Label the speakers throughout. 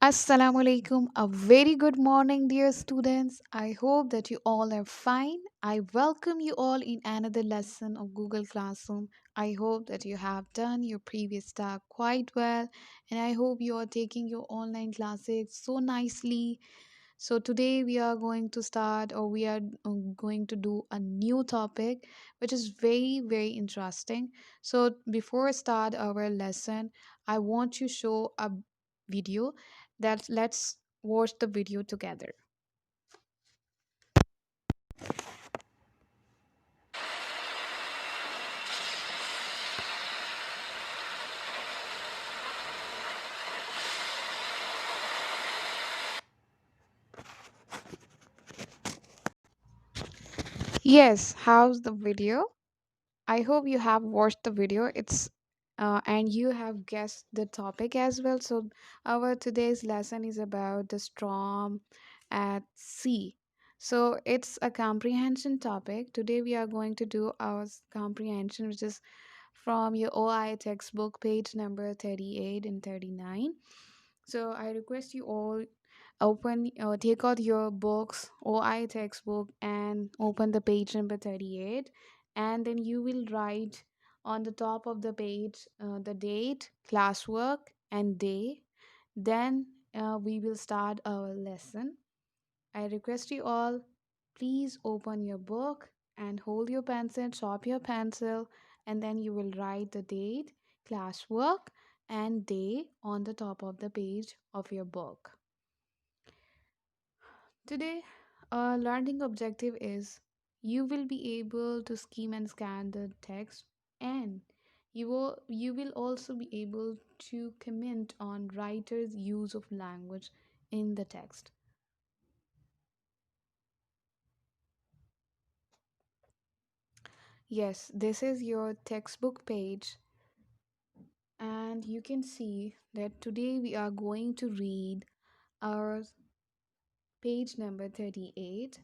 Speaker 1: Assalamu alaikum. A very good morning, dear students. I hope that you all are fine. I welcome you all in another lesson of Google Classroom. I hope that you have done your previous task quite well, and I hope you are taking your online classes so nicely. So today we are going to start, or we are going to do a new topic, which is very interesting. So before I start our lesson, I want to show a video that let's watch the video together. Yes, how's the video? I hope you have watched the video. It's and you have guessed the topic as well. So our today's lesson is about the storm at sea. So it's a comprehension topic. Today we are going to do our comprehension, which is from your OI textbook, page number 38 and 39. So I request you all take out your books OI textbook and open the page number 38, and then you will write on the top of the page the date, classwork, and day. Then we will start our lesson. I request you all, please open your book and hold your pencil, sharp your pencil, and then you will write the date, classwork, and day on the top of the page of your book. Today, our learning objective is you will be able to skim and scan the text, and you will also be able to comment on writer's use of language in the text. Yes, this is your textbook page, and you can see that today we are going to read our page number 38.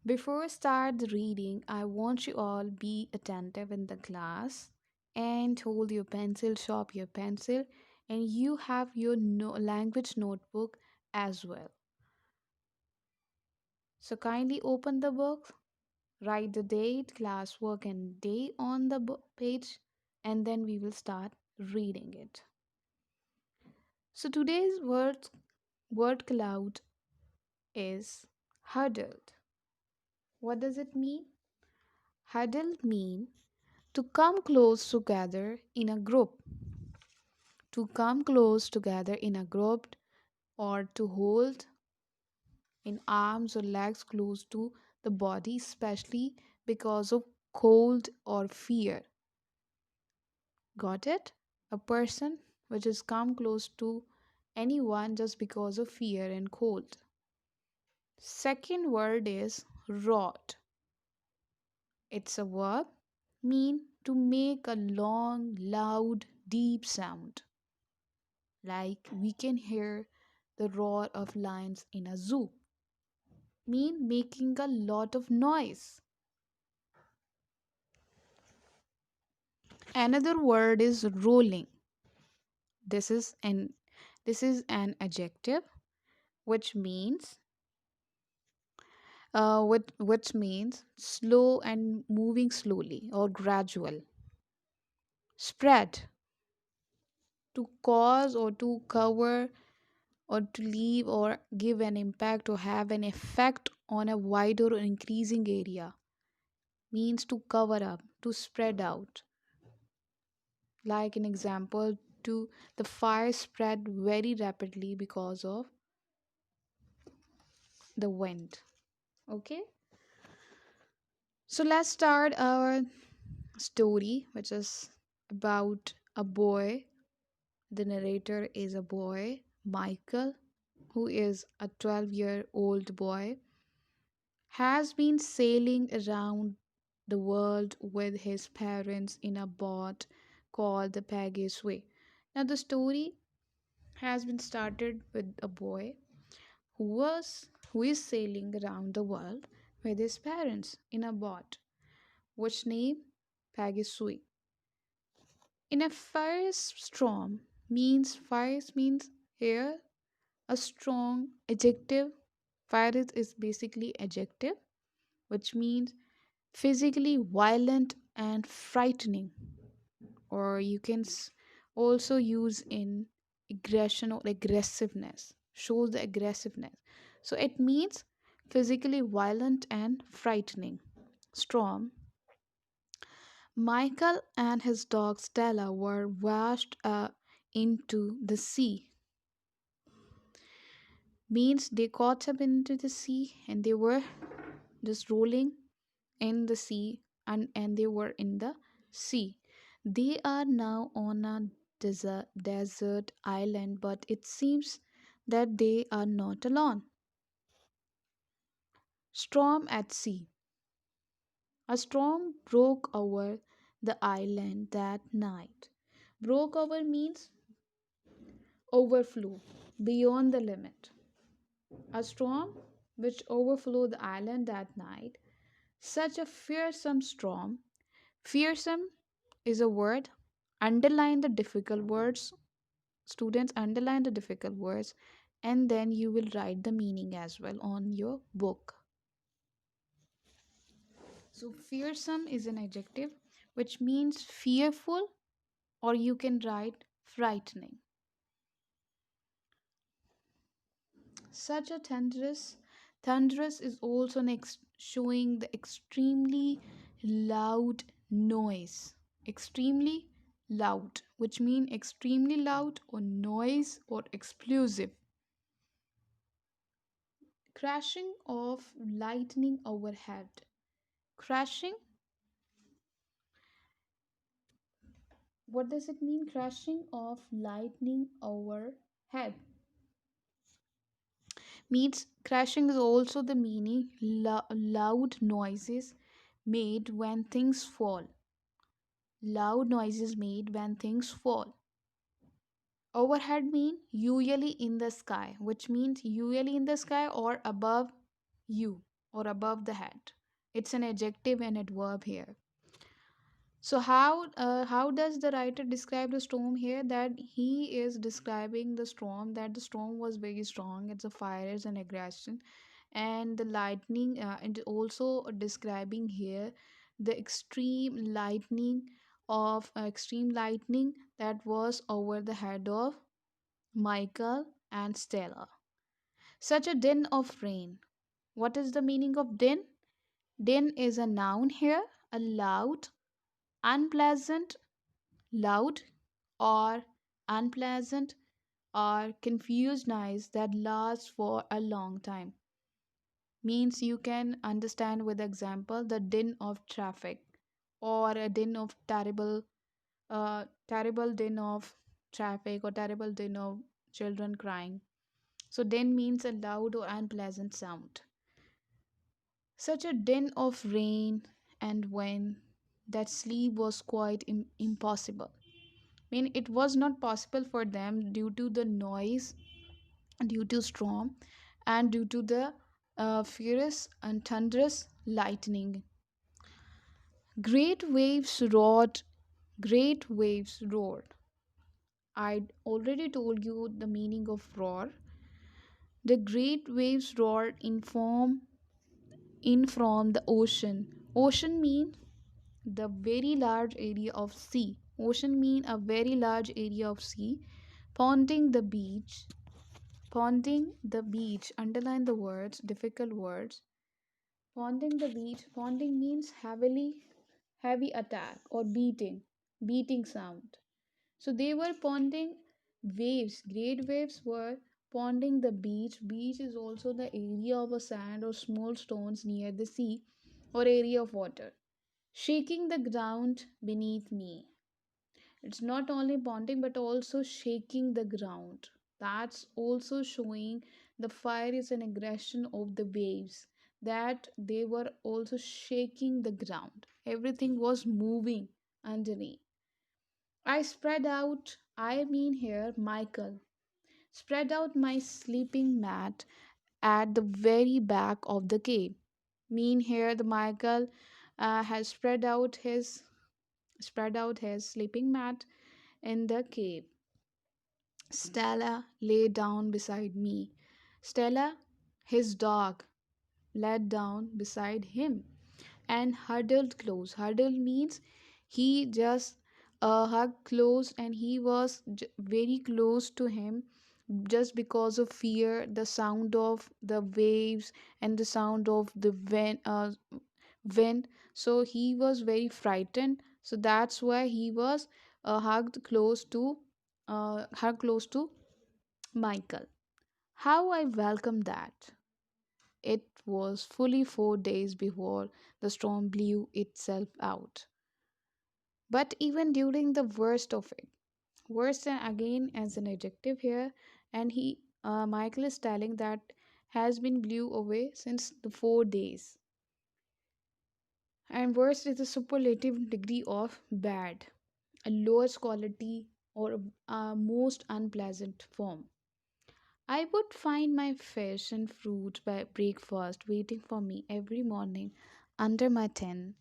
Speaker 1: Before I start the reading, I want you all be attentive in the class and hold your pencil, sharp your pencil, and you have your language notebook as well. So kindly open the book, write the date, classwork, and day on the page, and then we will start reading it. So today's word cloud is huddled. What does it mean? Huddled mean to come close together in a group, to come close together in a group, or to hold in arms or legs close to the body, especially because of cold or fear. Got it? A person which is come close to anyone just because of fear and cold. Second word is rot. It's a verb mean to make a long, loud, deep sound. Like we can hear the roar of lions in a zoo. Mean making a lot of noise. Another word is rolling. This is an this is an adjective which means which means slow and moving slowly or gradual. Spread, to cause or to cover or to leave or give an impact or have an effect on a wider or increasing area, means to cover up, to spread out. Like an example, to the fire spread very rapidly because of the wind. Okay, so let's start our story, which is about a boy. The narrator is a boy, Michael, who is a 12-year-old boy, has been sailing around the world with his parents in a boat called the Pegasus Way. Now, the story has been started with a boy who is sailing around the world with his parents in a boat, which name Pegasus. In a firestorm, means fires means here A strong adjective. Fire is basically adjective, which means physically violent and frightening, or you can also use in aggression or aggressiveness, shows the aggressiveness. So it means physically violent and frightening. Storm. Michael and his dog Stella were washed into the sea. Means they caught up into the sea and they were just rolling in the sea, and they were in the sea. They are now on a desert island, but it seems that they are not alone. Storm at sea. A storm broke over the island that night. Broke over means overflow beyond the limit. A storm which overflowed the island that night. Such a fearsome storm. Fearsome is a word. Underline the difficult words. Students, underline the difficult words, and then you will write the meaning as well on your book. So, fearsome is an adjective which means fearful, or you can write frightening. Such a thunderous is also showing the extremely loud noise. Extremely loud, which mean extremely loud or noise or explosive. Crashing of lightning overhead. Crashing, what does it mean? Crashing of lightning overhead means crashing is also the meaning loud noises made when things fall. Loud noises made when things fall. Overhead mean usually in the sky, which means usually in the sky or above you or above the head. It's an adjective and adverb here. So how does the writer describe the storm here? That he is describing the storm, that the storm was very strong. It's a fire, it's an aggression, and the lightning, and also describing here the extreme lightning that was over the head of Michael and Stella. Such a din of rain. What is the meaning of din? Din is a noun here, a loud, unpleasant, loud or unpleasant or confused noise that lasts for a long time. Means you can understand with example the din of traffic, or a din of terrible din of traffic, or terrible din of children crying. So din means a loud or unpleasant sound. Such a din of rain and wind that sleep was quite impossible. I mean, it was not possible for them due to the noise, due to storm, and due to the furious and thunderous lightning. Great waves roared. Great waves roared. I already told you the meaning of roar. The great waves roared in from the ocean. Ocean mean the very large area of sea. Ocean mean a very large area of sea, pounding the beach. Pounding the beach. Underline the words, difficult words. Pounding the beach. Pounding means heavy attack or beating sound. So they were pounding waves. Great waves were pounding the beach. Beach is also the area of a sand or small stones near the sea or area of water, shaking the ground beneath me. It's not only bonding but also shaking the ground. That's also showing the fire is an aggression of the waves, that they were also shaking the ground. Everything was moving underneath. I spread out, I mean here, Michael, spread out my sleeping mat at the very back of the cave. Mean here, the Michael has spread out his sleeping mat in the cave. Stella lay down beside me. Stella, his dog, laid down beside him and huddled close. Huddle means he just hugged close, and he was very close to him just because of fear, the sound of the waves and the sound of the wind. So he was very frightened. So that's why he was hugged close to Michael. How I welcomed that. It was fully 4 days before the storm blew itself out. But even during the worst of it, worst again as an adjective here, and Michael is telling that has been blew away since the 4 days. And worst is the superlative degree of bad, a lowest quality or a most unpleasant form. I would find my fish and fruit by breakfast waiting for me every morning under my tent,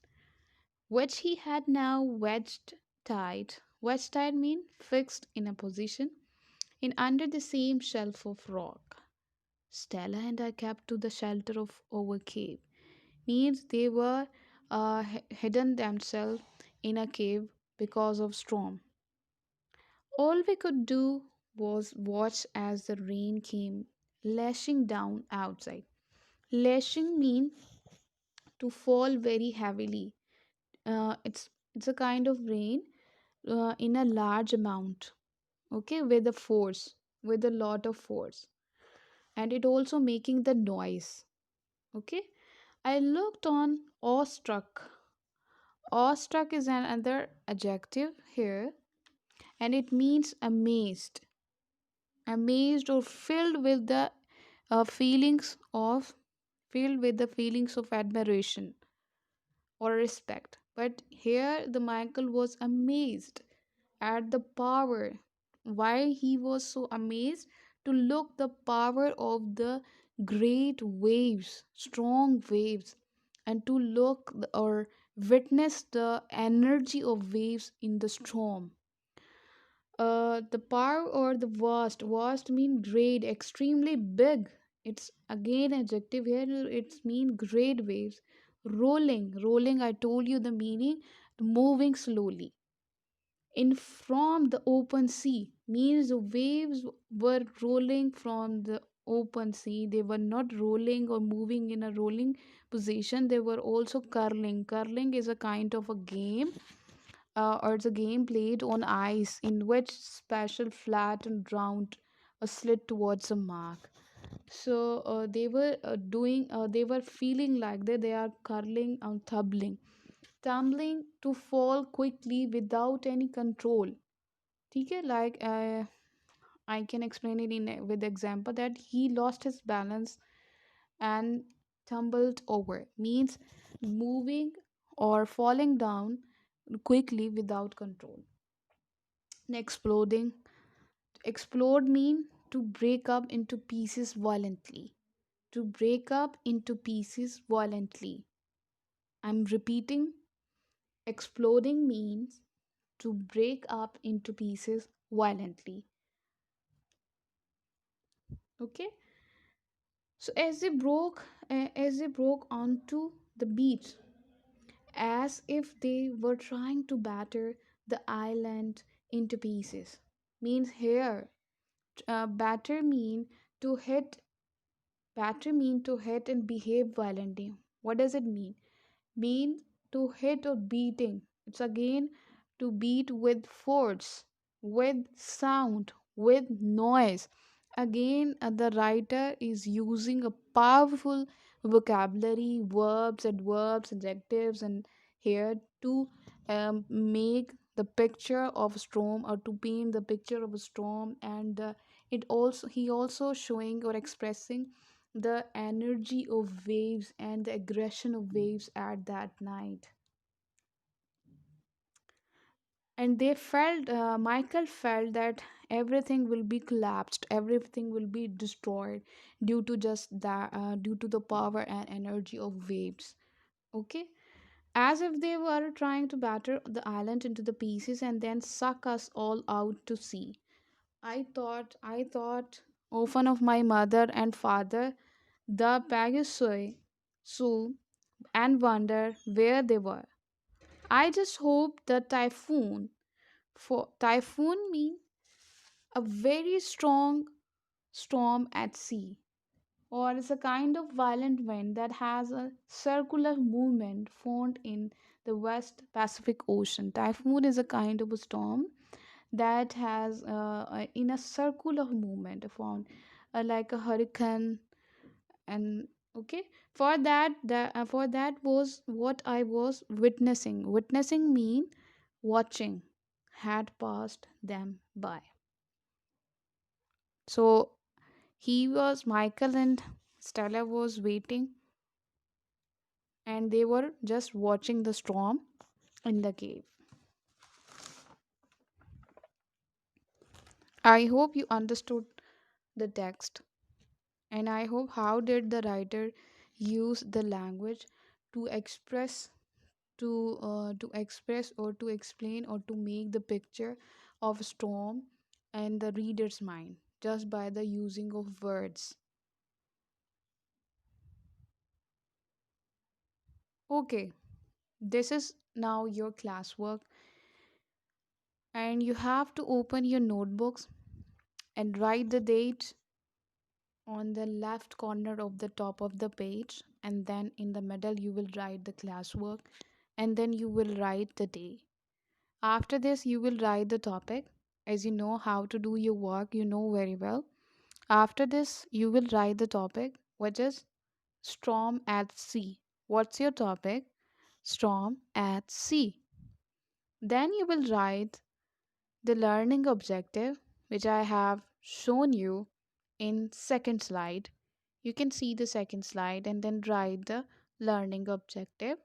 Speaker 1: which he had now wedged tight. Wedged tight mean fixed in a position in under the same shelf of rock. Stella and I kept to the shelter of our cave. Means they were hidden themselves in a cave because of storm. All we could do was watch as the rain came lashing down outside. Lashing mean to fall very heavily. It's a kind of rain in a large amount. Okay, with a force, with a lot of force, and it also making the noise. Okay, I looked on awestruck. Awestruck is another adjective here, and it means amazed, amazed or feelings of filled with the feelings of admiration or respect. But here the Michael was amazed at the power. Why he was so amazed? To look the power of the great waves, strong waves, and to or witness the energy of waves in the storm. The power or the vast mean great, extremely big. It's again adjective here. It's mean great waves, rolling. I told you the meaning, moving slowly in from the open sea means the waves were rolling from the open sea. They were not rolling or moving in a rolling position, they were also curling is a kind of a game, or it's a game played on ice in which special flat and round a slit towards a mark. So they were feeling like that they are curling and tumbling to fall quickly without any control. ठीक है, like I can explain it in with example that he lost his balance and tumbled over means moving or falling down quickly without control. Exploding. Explode mean to break up into pieces violently. To break up into pieces violently. I'm repeating. Exploding means to break up into pieces violently. Okay. So as they broke onto the beach, as if they were trying to batter the island into pieces. Means here, batter mean to hit. Batter mean to hit and behave violently. What does it mean? Mean to hit or beating. It's again to beat with force, with sound, with noise. Again, the writer is using a powerful vocabulary, verbs, adverbs, adjectives, and here to make the picture of a storm or to paint the picture of a storm, and it also he also showing or expressing the energy of waves and the aggression of waves at that night. And Michael felt that everything will be collapsed, everything will be destroyed due to just that, due to the power and energy of waves. Okay, as if they were trying to batter the island into the pieces and then suck us all out to sea. I thought often of my mother and father, the Pegasus, Sue, and wonder where they were. I just hope the typhoon, for typhoon mean a very strong storm at sea, or is a kind of violent wind that has a circular movement found in the West Pacific Ocean. Typhoon is a kind of a storm that has in a circular movement found like a hurricane. And okay, for that was what I was witnessing mean watching had passed them by. So he was Michael and Stella was waiting, and they were just watching the storm in the cave. I hope you understood the text, and I hope how did the writer use the language to express to express or to explain or to make the picture of a storm and the reader's mind just by the using of words. Okay, this is now your classwork, and you have to open your notebooks and write the date on the left corner of the top of the page, and then in the middle you will write the classwork, and then you will write the day. After this you will write the topic. As you know how to do your work, you know very well. After this you will write the topic, which is storm at sea. What's your topic? Storm at sea. Then you will write the learning objective, which I have shown you in second slide. You can see the second slide and then write the learning objective.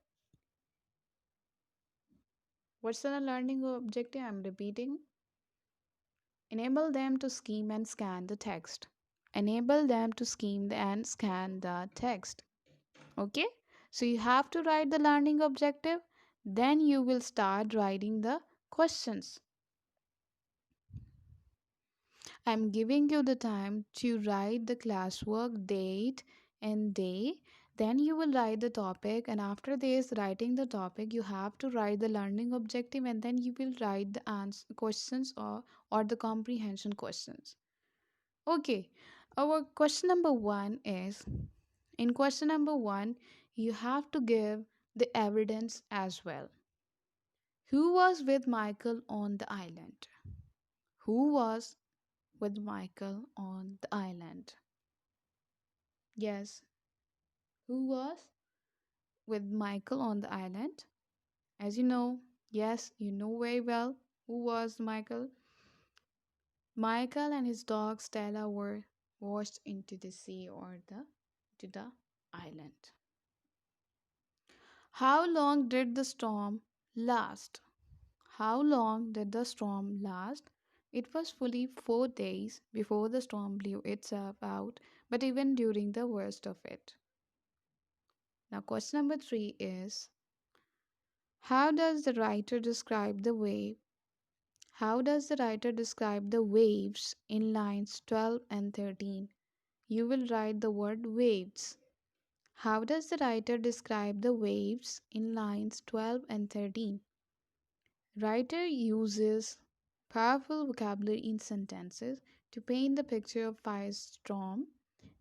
Speaker 1: What's the learning objective? I'm repeating. Enable them to scheme and scan the text. Enable them to scheme and scan the text. Okay? So you have to write the learning objective. Then you will start writing the questions. I'm giving you the time to write the classwork date and day. Then you will write the topic, and after this writing the topic, you have to write the learning objective, and then you will write the answer questions or the comprehension questions. Okay, our question number one is, in question number one, you have to give the evidence as well. Who was with Michael on the island? Who was with Michael on the island? Yes, who was with Michael on the island? As you know, yes, you know very well who was Michael. Michael and his dog Stella were washed into the sea or the to the island. How long did the storm last? How long did the storm last? It was fully 4 days before the storm blew itself out, but even during the worst of it. Now, question number three is, how does the writer describe the wave? How does the writer describe the waves in lines 12 and 13? You will write the word waves. How does the writer describe the waves in lines 12 and 13? Writer uses powerful vocabulary in sentences to paint the picture of firestorm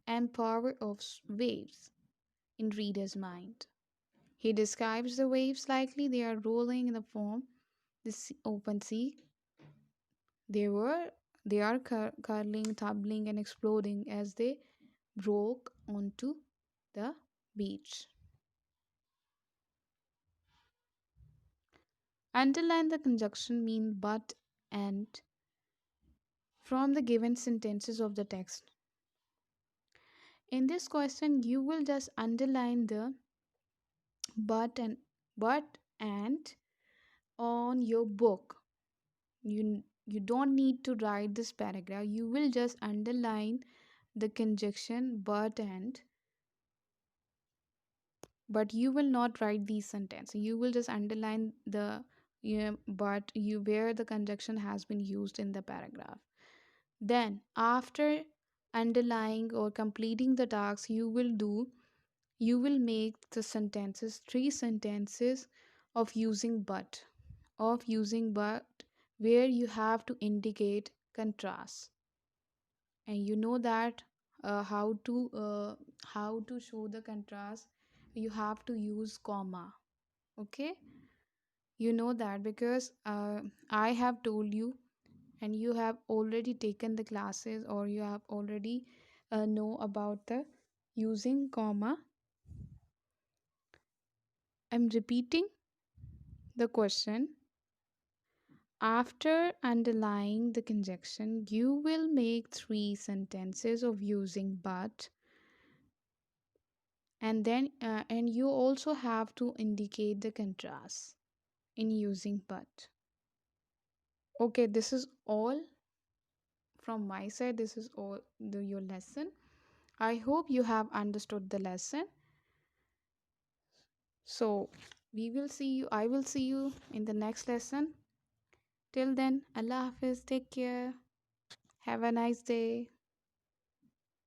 Speaker 1: and power of waves in reader's mind. He describes the waves likely they are rolling in the foam, the open sea. They were they are curling, tumbling, and exploding as they broke onto the beach. Underline the conjunction mean but and from the given sentences of the text. In this question, you will just underline the but and but and on your book. You don't need to write this paragraph. You will just underline the conjunction but you will not write these sentences. You will just underline the but you where the conjunction has been used in the paragraph. Then, after underlying or completing the task, you will make the sentences, three sentences of using but, where you have to indicate contrast. And you know that how to show the contrast, you have to use comma. Okay, you know that because I have told you, and you have already taken the classes, or you have already know about the using comma. I'm repeating the question. After underlying the conjunction, you will make three sentences of using but, and you also have to indicate the contrast in using but. Okay, this is all from my side. This is all your lesson. I hope you have understood the lesson. So we will see you. I will see you in the next lesson. Till then, Allah Hafiz. Take care. Have a nice day.